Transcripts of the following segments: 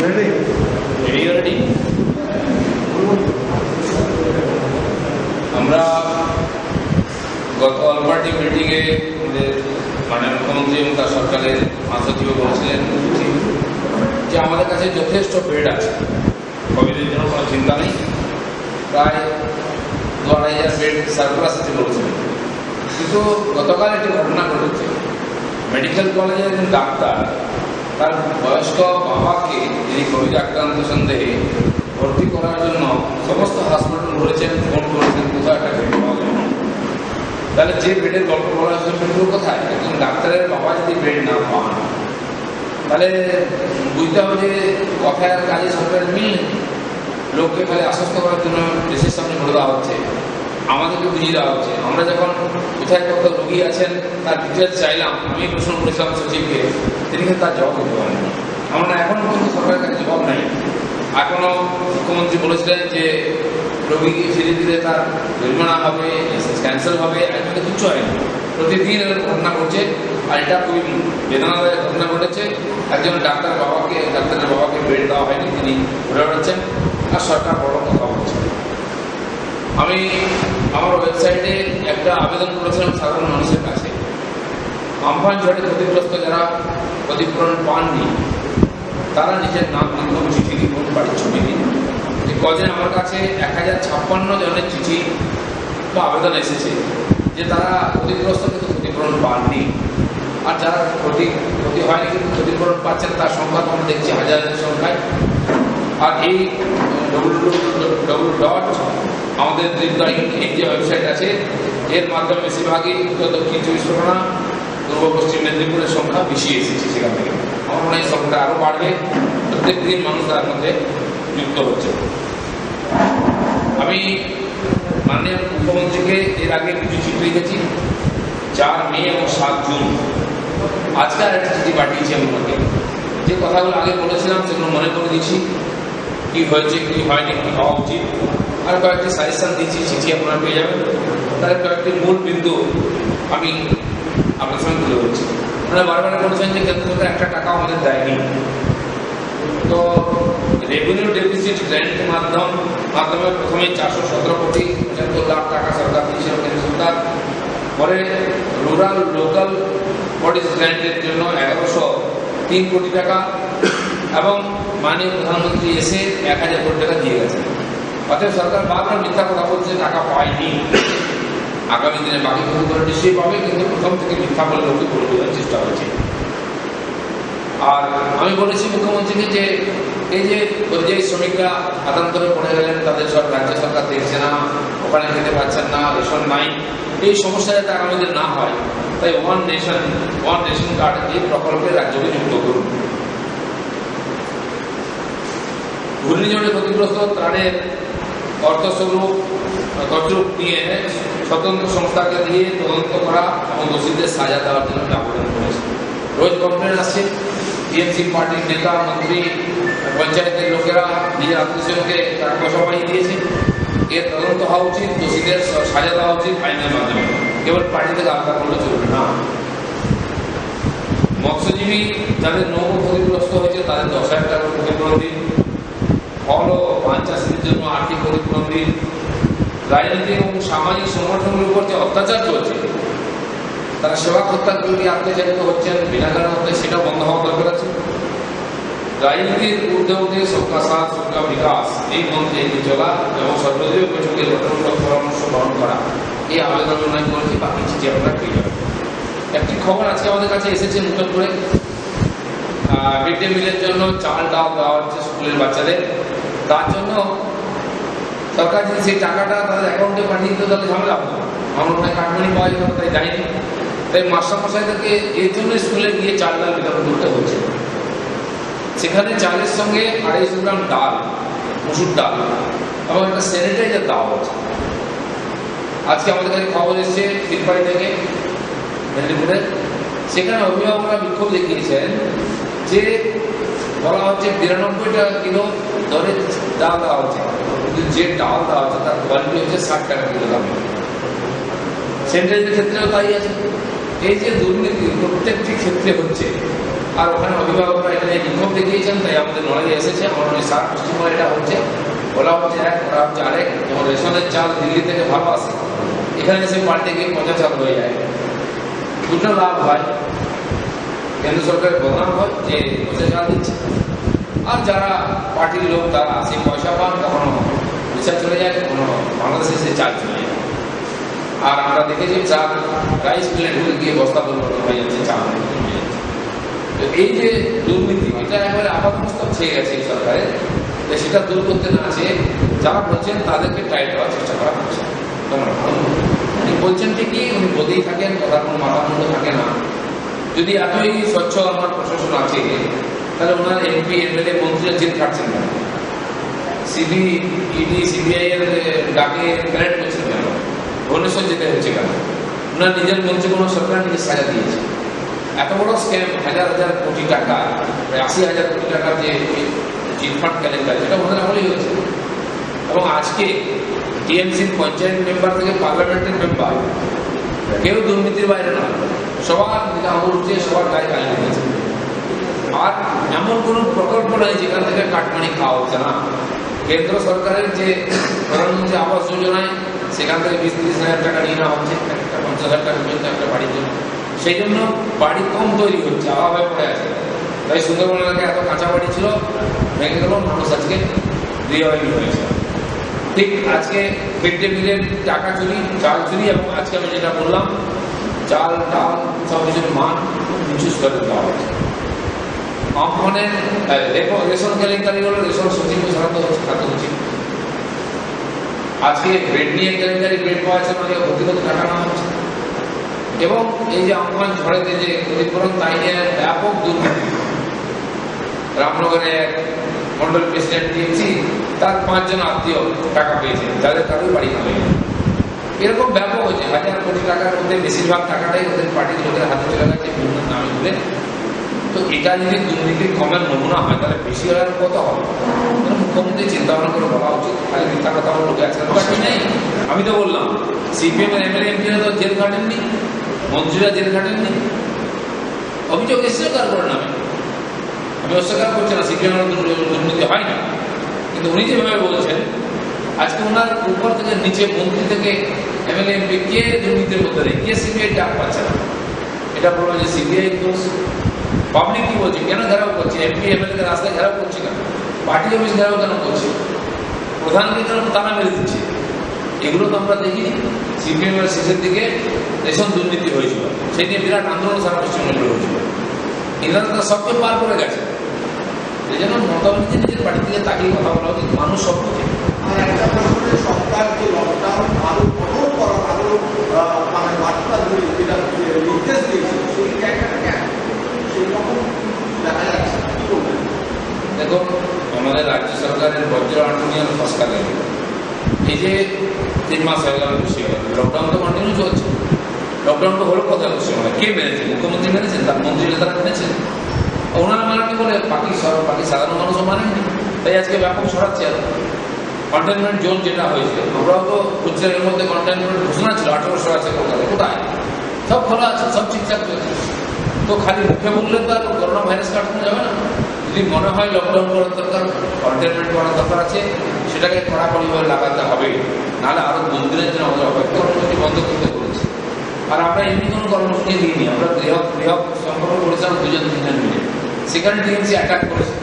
Ready আমরা গত all party মিটিংয়ে মাননীয় মুখ্যমন্ত্রী এবং তার সরকারের মহাসচিব বলেছিলেন যে আমাদের কাছে যথেষ্ট বেড আছে, কোভিডের জন্য কোনো চিন্তা নেই। প্রায় 2-2,500 বেড সার্কুলার আছে বলেছিলেন। কিন্তু গতকাল একটি ঘটনা ঘটেছে। মেডিকেল কলেজের একজন ডাক্তার তার বয়স্ক বাবাকে, যিনি কোভিড আক্রান্ত সন্দেহে, ভর্তি করার জন্য সমস্ত হসপিটাল ঘুরেছেন, ফোন করেছেন, কোথাও একটা বেড পাওয়া যায় না। তাহলে যে বেডের গল্প বলা হচ্ছে সেগুলো কোথায়? একজন ডাক্তারের বাবা যদি বেড না পান, তাহলে বুঝতে হবে যে কথায় আর কাজে সরকারের মিল নেই। লোককে খালি আশ্বস্ত করার জন্য দেশের সামনে বলে দেওয়া হচ্ছে, আমাদেরকে বুঝিয়ে দেওয়া হচ্ছে। আমরা যখন কোথায় কত রোগী আছেন তার ডিটেলস চাইলাম, আমি প্রশ্ন করেছিলাম সচিবকে, তিনি কিন্তু তার জবাব দিতে পারেননি। আমরা এখনো পর্যন্ত সরকারের কাছে জবাব নাই। এখনো মুখ্যমন্ত্রী বলেছিলেন যে রোগীকে ফিরে দিলে তার জরিমানা হবে, ক্যান্সেল হবে, এখনো কিচ্ছু হয়নি। প্রতিদিন এর ঘটনা ঘটছে, আর এটা খুবই বেদনাদায়ক ঘটনা ঘটেছে। একজন ডাক্তারের বাবাকে বেড দেওয়া হয়নি, তিনি ঘুরে বেড়াচ্ছেন, আর সরকার বড় কথা বলছে। আমি আমার ওয়েবসাইটে একটা আবেদন করেছিলাম সাধারণ মানুষের কাছে, আমফান ঝড়ে ক্ষতিগ্রস্ত যারা ক্ষতিপূরণ পাননি তারা নিজের নাম লিখুন, চিঠি লিখুন, বাড়ির ছবি দিন। কদিন আমার কাছে 1056 জনের চিঠি বা আবেদন এসেছে যে তারা ক্ষতিগ্রস্ত কিন্তু ক্ষতিপূরণ পাননি, আর যারা ক্ষতি হয়নি কিন্তু ক্ষতিপূরণ পাচ্ছেন তার সংখ্যা তো আমরা দেখছি হাজারের সংখ্যায়। আর এই www. আমাদের এই যে ওয়েবসাইট আছে, এর মাধ্যমে বেশিরভাগই দক্ষিণ 24 পরগনা, পূর্ব পশ্চিম মেদিনীপুরের সংখ্যা বেশি এসেছে সেখান থেকে। আমার মনে হয় এই সংখ্যাটা আরও বাড়বে, প্রত্যেক দিন মানুষ তার মধ্যে যুক্ত হচ্ছে। আমি মাননীয় মুখ্যমন্ত্রীকে এর আগে কিছু চিঠি লিখেছি, 4 মে এবং 7 জুন। আজকে আর একটা চিঠি পাঠিয়েছি আমি ওনাকে, যে কথাগুলো আগে বলেছিলাম সেগুলো মনে করে দিচ্ছি, কি হয়েছে, কি হয়নি, কি হওয়া উচিত। আর কয়েকটি সাজেশন দিচ্ছি, চিঠি আপনারা পেয়ে যাবেন। তার কয়েকটি মূল বিন্দু আমি আপনার সঙ্গে তুলে ধরছি। আপনারা বারবার বলছেন যে কেন্দ্র সরকার একটা টাকা আমাদের দেয়নি। তো রেভিনিউ ডেফিসিট গ্র্যান্টের মাধ্যমে প্রথমে 417 কোটি 75 লাখ টাকা সরকার দিয়েছিল কেন্দ্র সরকার। পরে রুরাল লোকাল বডিজ গ্র্যান্টের জন্য 1103 কোটি টাকা, এবং মাননীয় প্রধানমন্ত্রী এসে 1000 কোটি টাকা দিয়ে গেছেন। অতএব সরকার বারবার মিথ্যা কথা বলছে, টাকা পায়নি। আগামী দিনে বাকি ক্ষতিপূরণ নিশ্চয়ই পাবে, কিন্তু প্রথম থেকে মিথ্যা বলে লোককে বলে দেওয়ার চেষ্টা হচ্ছে। আর আমি বলেছি মুখ্যমন্ত্রীকে যে এই যে পরিযায়ী শ্রমিকরা হাতান্তরে পড়ে গেলেন, তাদের সব রাজ্য সরকার দেখছে না, ওখানে খেতে পাচ্ছেন না, রেশন নাই, এই সমস্যা যাতে আগামী দিনে না হয়, তাই ওয়ান রেশন কার্ড এই প্রকল্পে রাজ্যকে যুক্ত করুন। ঘূর্ণিঝড়ে ক্ষতিগ্রস্ত ত্রাণের অর্থস্বরূপ নিয়ে স্বতন্ত্র সংস্থাকে দিয়ে তদন্ত করা এবং দোষীদের সাজা দেওয়ার জন্য আবেদন করেছে। রোজ কমপ্লেন আসছে, টিএমসি পার্টির নেতা, মন্ত্রী, পঞ্চায়েতের লোকেরা নিজের আত্মীয়কে টাকা পয়সা পাইয়ে দিয়েছে। এর তদন্ত হওয়া উচিত, দোষীদের সাজা দেওয়া উচিত আইনের মাধ্যমে, কেবল পার্টি থেকে আলাদা করলে চলবে না। মৎস্যজীবী যাদের নৌকো ক্ষতিগ্রস্ত হয়েছে তাদের 10,000 টাকা ক্ষতিপূরণ দিন। ফল ও মাছ চাষীদের জন্য আর্থিক ক্ষতিপূরণ দিন। রাজনৈতিক এবং সামাজিক সংগঠনগুলোর উপর যে অত্যাচার চলছে, তারা সেবা কর্তাগুলি অত্যাচারিত হচ্ছেন বিনা কারণে, সেটা বন্ধ হওয়া দরকার আছে। রাজনীতির ঊর্ধ্বে উঠে সবকা সাথ সবকা বিকাশ এই মন্ত্রে এগিয়ে চলা এবং সর্বদলীয় বৈঠকে গঠনমূলক পরামর্শ গ্রহণ করা, এই আবেদন উন্নয়ন করেছি। বাকি চিঠি আপনারা পেয়ে যাবেন। একটি খবর আজকে আমাদের কাছে এসেছে নতুন করে, মিড ডে মিলের জন্য চাল ডাল দেওয়া হচ্ছে স্কুলের বাচ্চাদের। তার জন্য সরকার যদি সেই টাকাটা তাদের অ্যাকাউন্টে পাঠিয়ে দিত তাহলে ঝামেলা হতো। আমার মনে হয় কাটমানি পাওয়া যেত, তাই যায়নি। তাই মাস্টারমশাইদেরকে এর জন্য স্কুলে গিয়ে চাল ডাল বিতরণ করতে হচ্ছে। সেখানে চালের সঙ্গে 250 গ্রাম ডাল, মসুর ডাল এবং একটা স্যানিটাইজার দেওয়া হচ্ছে। আজকে আমাদের কাছে খবর এসেছে তিরপাড়ি থেকে, মেদিনীপুরে, সেখানে অভিভাবকরা বিক্ষোভ দেখিয়েছেন যে বলা হচ্ছে 92 টাকা কিলো দরে ডাল দেওয়া হচ্ছে, কিন্তু যে ডাল দেওয়া হচ্ছে তার কোয়ালিটি হচ্ছে 60 টাকা কিলো দাম। স্যানিটাইজারের ক্ষেত্রেও তাই আছে। এই যে দুর্নীতি প্রত্যেকটি ক্ষেত্রে হচ্ছে, আর ওখানে অভিভাবকরা এখানে বিক্ষোভ দেখিয়েছেন, তাই আমাদের লড়াই এসেছে। আমার ওই সারা পশ্চিমবঙ্গে এটা হচ্ছে, বলা হচ্ছে এক, করা হচ্ছে আরেক। যেমন রেশনের চাল দিল্লি থেকে ভালো আসে, এখানে এসে পাল্টে গিয়ে পচা চাল হয়ে যায়। দুটো লাভ হয়, কেন্দ্র সরকারের বদনাম হয় যে পচা চাল দিচ্ছে, আর যারা পার্টির লোক তারা সেই পয়সা পান, কখনো রিচার্জ চলে যায়, কখনো বাংলাদেশে সে চাল চলে যায়। আর আমরা দেখেছি চাল রাইস মিলে ঢুকে গিয়ে বস্তা পরিবর্তন হয়ে যাচ্ছে, চাল হয়ে যাচ্ছে। তো এই যে দুর্নীতি, এটা একেবারে আপাতমস্তক ছেয়ে গেছে এই সরকারের, সেটা দূর করতে না চেয়ে যারা বলছেন তাদেরকে টাইট দেওয়ার চেষ্টা করা হচ্ছে। উনি বলছেন ঠিকই, উনি বলেই থাকেন, কথার কোনো মাথামুন্ড থাকে না। যদি এতই স্বচ্ছ আমার প্রশাসন আছে, তাহলে ওনার এমপি এমএলএ মন্ত্রীরা জেল খাটছেন না, ইডি সিবিআই এর ডাকে ক্যারেক্ট করছেন কেন, ভুবনেশ্বর যেতে হচ্ছে কেন? ওনার নিজের মন্ত্রী কোনো সরকার নিজের সাজা দিয়েছে। এত বড় স্ক্যাম, হাজার হাজার কোটি টাকা, প্রায় 80,000 কোটি টাকার যে চিটফান্ড ক্যালেন্ডার, যেটা ওনাদের আমলেই হয়েছে। এবং আজকে টিএমসির পঞ্চায়েত মেম্বার থেকে পার্লামেন্টের মেম্বার কেউ দুর্নীতির বাইরে নয়, সবার দিকে আঙুল উঠছে, সবার গায়ে গালি দিয়েছে। আর এমন কোনো প্রকল্প নেই যেখান থেকে কাটমানি খাওয়া হচ্ছে না। কেন্দ্র সরকারের যে প্রধানমন্ত্রী আবাস যোজনায় সেখান থেকে 20-30 হাজার টাকা নিয়ে নেওয়া হচ্ছে, 50,000 টাকা পর্যন্ত একটা বাড়ির জন্য। সেই জন্য বাড়ি কম তৈরি হচ্ছে, অভাব হয়ে পড়ে আছে। তাই সুন্দরবন এলাকায় এত কাঁচা বাড়ি ছিল, ভেঙে গেল, মানুষ আজকে গৃহহীন হয়েছে। ঠিক আজকে মিড ডে মিলের টাকা চুরি, চাল চুরি, এবং আজকে আমি যেটা বললাম, চাল ডাল সব কিছুর মান নিচু স্তরে দেওয়া হচ্ছে। মানে রেশন কেলেঙ্কারি হলো, রেশন সচিব সরাতে হচ্ছে খাদ্য সচিব। আজকে ব্রেড নিয়ে কেলেঙ্কারি, ব্রেড পাওয়া যাচ্ছে মানে ভর্তি করতে টাকা নেওয়া হচ্ছে। এবং এই যে আমফান ঝড়েতে যে ক্ষতিপূরণ, তাই নিয়ে ব্যাপক দুর্নীতি। রামনগরে এক মন্ডল প্রেসিডেন্ট টিএমসি, তার 5 জন আত্মীয় টাকা পেয়েছেন, যাদের কারোই বাড়ি না হয়ে। এরকম ব্যাপক হচ্ছে, 1000 কোটি টাকার মধ্যে বেশিরভাগ টাকাটাই ওদের পার্টির লোকের হাতে চলে গেছে বিভিন্ন নামে তুলে। তো এটা যদি দুর্নীতির কমের নমুনা হয়, তাহলে বেশি হওয়ার কত হবে? মুখ্যমন্ত্রী চিন্তা ভাবনা করে বলা উচিত। খালি মিথ্যা কথা আমার লোকে আছে নেই। আমি তো বললাম, সিপিএম এর এমএলএ এমপিরা তো জেল খাটেননি, মন্ত্রীরা জেল খাটেননি, অভিযোগ এসেছিল কার করে নামে। আমি অস্বীকার করছি না, সিপিএম দুর্নীতি হয় না, কিন্তু উনি যেভাবে বলছেন, আজকে ওনার উপর থেকে নিচে, মন্ত্রী থেকে এমএলএ এমপি, কে দুর্নীতির মধ্যে নেই, কে সিবিআই ডাক পাচ্ছে না? এটা বলবো যে সিবিআই দোষ। পাবলিক কি বলছে, কেন ঘেরাও করছে? এমপি এমএলএ রাস্তায় ঘেরাও করছে কেন? পার্টি অফিস ঘেরাও কেন করছে? প্রধানকে কেন তারা মেরে দিচ্ছে? এগুলো তো আমরা দেখিনি। সিপিএম এর শেষের দিকে রেশন দুর্নীতি হয়েছিল, সেই নিয়ে বিরাট আন্দোলন সারা পশ্চিমবঙ্গে হয়েছিল। এরা তো সবকে পার করে গেছে। এই জন্য মমতা ব্যানার্জি নিজের বাড়ি থেকে তাকিয়ে কথা বলা উচিত, মানুষ সব বোঝে। আর একটা বছরে সরকার যে লকডাউন আরো কঠোর করার, আরো মানে বার্তা ধরে যেটা নির্দেশ দিয়েছে, সেই জায়গাটা কেন সেই রকম দেখা যাচ্ছে? দেখুন, আমাদের রাজ্য সরকারের বজ্র আন্দোলন ফসকা গেল, এই যে 3 মাস হয়ে গেল, বেশি হয়ে গেল, লকডাউন তো কন্টিনিউ চলছে। লকডাউন তো হলো কোথায়? পশ্চিমবঙ্গে কে মেনেছে? মুখ্যমন্ত্রী মেনেছেন, তার মন্ত্রী নেতারা মেনেছেন। ওনারা মানেনি বলে বাকি সাধারণ মানুষও মানেননি। তাই আজকে ব্যাপক ছড়াচ্ছে। কন্টেনমেন্ট জোন যেটা হয়েছে, আমরাও তো গুজরাটের মধ্যে কন্টেনমেন্ট ঘোষণা ছিল, 1800 আছে কলকাতায়, কোথায়? সব খোলা আছে, সব ঠিকঠাক চলছে। তো খালি মুখে বললে তো আর করোনা ভাইরাস কাটানো যাবে না। যদি মনে হয় লকডাউন করার দরকার, কন্টেনমেন্ট করার দরকার আছে, সেটাকে কড়াকড়িভাবে লাগাতে হবে। নাহলে আরো 2 দিনের জন্য আমাদের অপেক্ষা কর্মসূচি বন্ধ করতে বলেছে। আর আমরা এমনি কোনো কর্মসূচি দিইনি, আমরা বৃহৎ সম্পর্ক করেছিলাম 2-3 মিলে। সেখানে টিএমসি অ্যাটাক করেছে।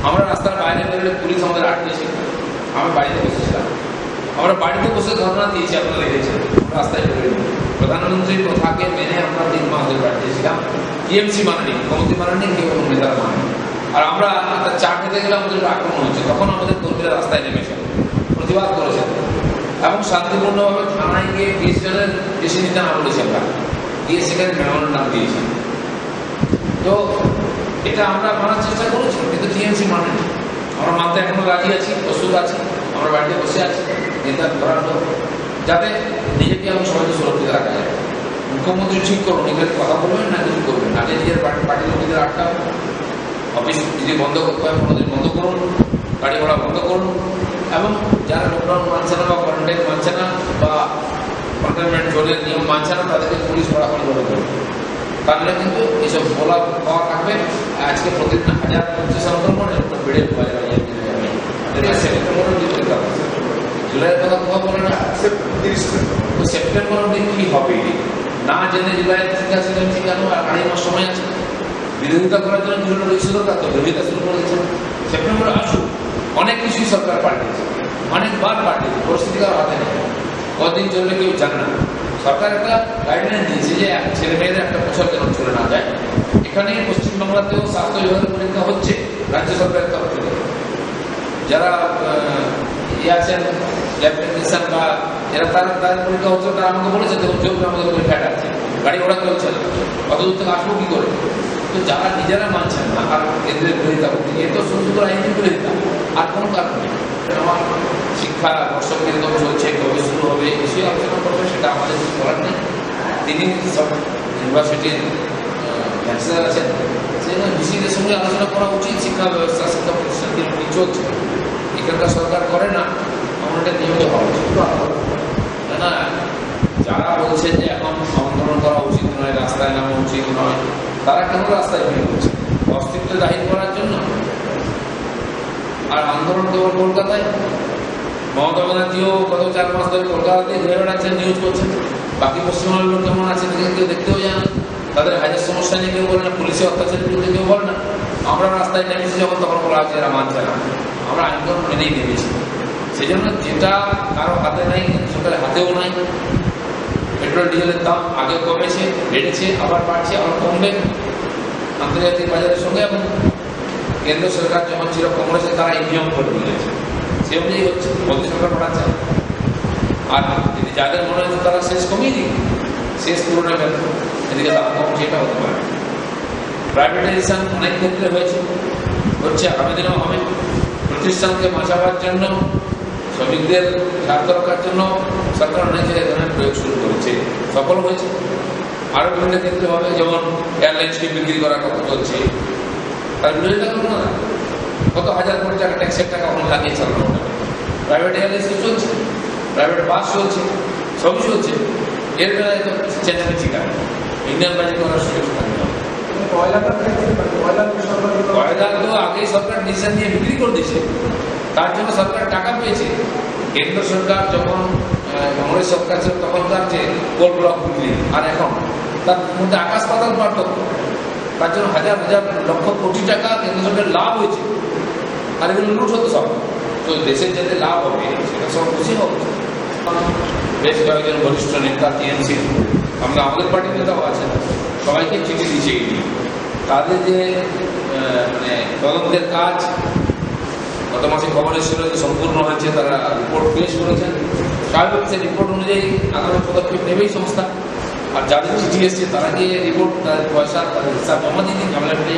আমরা রাস্তার বাইরে বেরোলে পুলিশ আমাদের আটকেছে, আমি বাড়িতে বসেছিলাম। আমরা বাড়িতে বসে ধর্ণা দিয়েছি, আপনারা দেখেছেন, রাস্তায় বেরোয়নি। প্রধানমন্ত্রীর কথাকে মেনে আমরা 3 মাস ধরে পাঠিয়েছিলাম। টিএমসি মানেনি, মুখ্যমন্ত্রী মানেনি, কেউ নেতারা মানেনি। আর আমরা চা খেতে গেলে আমাদের আক্রমণ হচ্ছে, তখন আমাদের কর্মীরা রাস্তায় নেমেছেন, প্রতিবাদ করেছেন, এবং শান্তিপূর্ণভাবে থানায় গিয়ে 20 জনের বেশি নিতে না বলেছি আমরা, গিয়ে সেখানে মেহমানের নাম দিয়েছি। তো এটা আমরা মানার চেষ্টা করেছি, কিন্তু টিএমসি মানেনি। আমরা মানতে এখনো রাজি আছি, প্রস্তুত আছি। আমরা বাড়িতে বসে আছি নেতা ধরার লোক, যাতে নিজেকে এবং সবাইকে সুরক্ষিত রাখা যায়। মুখ্যমন্ত্রী ঠিক করুন, এখানে কথা বলবেন না কিছু করবেন, আগে নিজের পার্টির লোকেদের আটকাবেন। অফিস যদি বন্ধ করতে হয় 15 দিন বন্ধ করুন, গাড়ি ঘোড়া বন্ধ করুন, এবং যারা লকডাউন মানছে না বা কোয়ারেন্টাইন মানছে না বা কন্টেনমেন্ট জোনের নিয়ম মানছে না, তাদেরকে পুলিশ কড়াকড়িভাবে করবে। তাহলে কিন্তু এইসব বলা পাওয়া থাকবে। আজকে প্রতিদিন 1000 সংক্রমণ একটা বেড়ে সেপ্টেম্বরের দিকে জুলাইয়ের কথা কোথাও বলে না। তো সেপ্টেম্বর অব্দি কি হবে না জেনে জুলাইয়ের ঠিক আছে কেন? আর 2.5 মাস সময় আছে বিরোধিতা করার জন্য। বিভিন্ন রয়েছে দরকার তো বিরোধিতা শুরু করে দিচ্ছে। সেপ্টেম্বরে আসুক, অনেক কিছুই সরকার পাল্টেছে, অনেকবার পাল্টেছে, পরিস্থিতি কারো হাতে নেই। কদিন চলবে কেউ জানে না। সরকার একটা গাইডলাইন দিয়েছে যে ছেলে মেয়েদের একটা পোশাক যেন চলে না যায়। এখানে পশ্চিমবাংলাতেও স্বাস্থ্য বিভাগের পরীক্ষা হচ্ছে রাজ্য সরকারের তরফ থেকে। যারা আছেন ল্যাব টেকনিশিয়ান বা এরা তাদের পরীক্ষা হচ্ছে, তারা আমাকে বলেছে দেখুন যেহেতু আমাদের পরীক্ষাটা আছে, গাড়ি ঘোড়া চলছে না, কত দূর থেকে আসবো কি করে? তো যারা নিজেরা মানছেন না আর কেন্দ্রের বিরোধিতা করতে, এ তো শুধু আইনের বিরোধিতা, আর কোনো কারণ নেই। আমার শিক্ষা বর্ষ কিরকম চলছে, কবে শুরু হবে, এসে আলোচনা করবে, সেটা আমাদের কিছু করার নেই। তিনি সব ইউনিভার্সিটির ল্যাকচারার আছেন, সেই জন্য ডিসিদের সঙ্গে আলোচনা করা উচিত। শিক্ষা ব্যবস্থা, শিক্ষা প্রতিষ্ঠান কি চলছে, এখানকার সরকার করে না, আমার এটা নিয়মিত হওয়া উচিত না। যারা বলছে যে এখন আন্দোলন করা উচিত নয়, রাস্তায় নামা উচিত নয়, তারা কেন রাস্তায় বের হচ্ছে? অস্তিত্ব জাহির করার জন্য। আর আন্দোলন কেবল কলকাতায়। মমতা ব্যানার্জিও গত 4 মাস ধরে কলকাতাতেই ঘুরে বেড়াচ্ছেন, নিউজ করছেন। বাকি পশ্চিমবঙ্গের লোক কেমন আছে কেউ দেখতেও যায় না। তাদের হাজার সমস্যা নিয়ে কেউ বলে না, পুলিশের অত্যাচারের বিরুদ্ধে কেউ বলে না। আমরা রাস্তায় নেমেছি যখন, তখন বলা আছে এরা মানছে না। আমরা আইনকানুন মেনেই নেমেছি। সেই জন্য যেটা কারো হাতে নাই, সরকারের হাতেও নাই। পেট্রোল ডিজেলের দাম আগে কমেছে, বেড়েছে, আবার বাড়ছে, আবার কমবে আন্তর্জাতিক বাজারের সঙ্গে। এবং কেন্দ্র সরকার যখন ছিল কংগ্রেসে, তারা এই নিয়ম করে দিয়েছে, সে অনুযায়ী হচ্ছে। মোদী সরকার বাড়াচ্ছে। আর যদি যাদের মনে হচ্ছে তারা শেষ কমিয়ে দিই, শেষ তুলনায় ব্যর্থ, এদিকে দাম কমছে, এটা হতে পারে। প্রাইভেটাইজেশন অনেক ক্ষেত্রে হচ্ছে, আগামী দিনেও হবে। প্রতিষ্ঠানকে বাঁচাবার জন্য, শ্রমিকদের স্বার্থ রক্ষার জন্য সরকার অনেক জায়গায় ধরনের প্রয়োগ শুরু করেছে, সফল হয়েছে। আরও বিভিন্ন ক্ষেত্রে হবে, যেমন এয়ারলাইন্সকে বিক্রি করার কথা চলছে, তার বিরোধিতা করবো না। কত হাজার কোটি টাকা ট্যাক্সের টাকা ওখানে লাগিয়ে চালানো হবে। প্রাইভেট এয়ারলাইন্স চলছে, প্রাইভেট বাস চলছে, সবই চলছে। এর বেলায় তো চেঁচামেচি কাজ, ইন্ডিয়ান বাজেট করার সুযোগ থাকবে না। কয়লা তো আগেই সরকার ডিসিশন নিয়ে বিক্রি করে দিয়েছে, তার জন্য সরকার টাকা পেয়েছে। কেন্দ্র সরকার যখন কংগ্রেস সরকার ছিল তখনকার যে কোল ব্লক বিক্রি আর এখন, তার মধ্যে আকাশ পাতাল পার্থক্য। তার জন্য হাজার হাজার লক্ষ কোটি টাকা কেন্দ্র সরকারের লাভ হয়েছে, আর এগুলো লুট হতো সব। তো দেশের যাতে লাভ হবে সেটা সব খুশি হবে। বেশ কয়েকজন বরিষ্ঠ নেতা টিএমসি, আমাদের পার্টির নেতাও আছেন, সবাইকে চিঠি দিয়েছে ইডি। তাদের যে তদন্তের কাজ গত মাসে খবর এসেছিল যে সম্পূর্ণ হয়েছে, তারা রিপোর্ট পেশ করেছেন। স্বাভাবিক সেই রিপোর্ট অনুযায়ী আগামী পদক্ষেপ নেবেই সংস্থা। আর যাদের চিঠি এসছে তারা গিয়ে রিপোর্ট, তাদের পয়সা, তাদের হিসাব জমা দিয়ে ঝামেলা ফেলে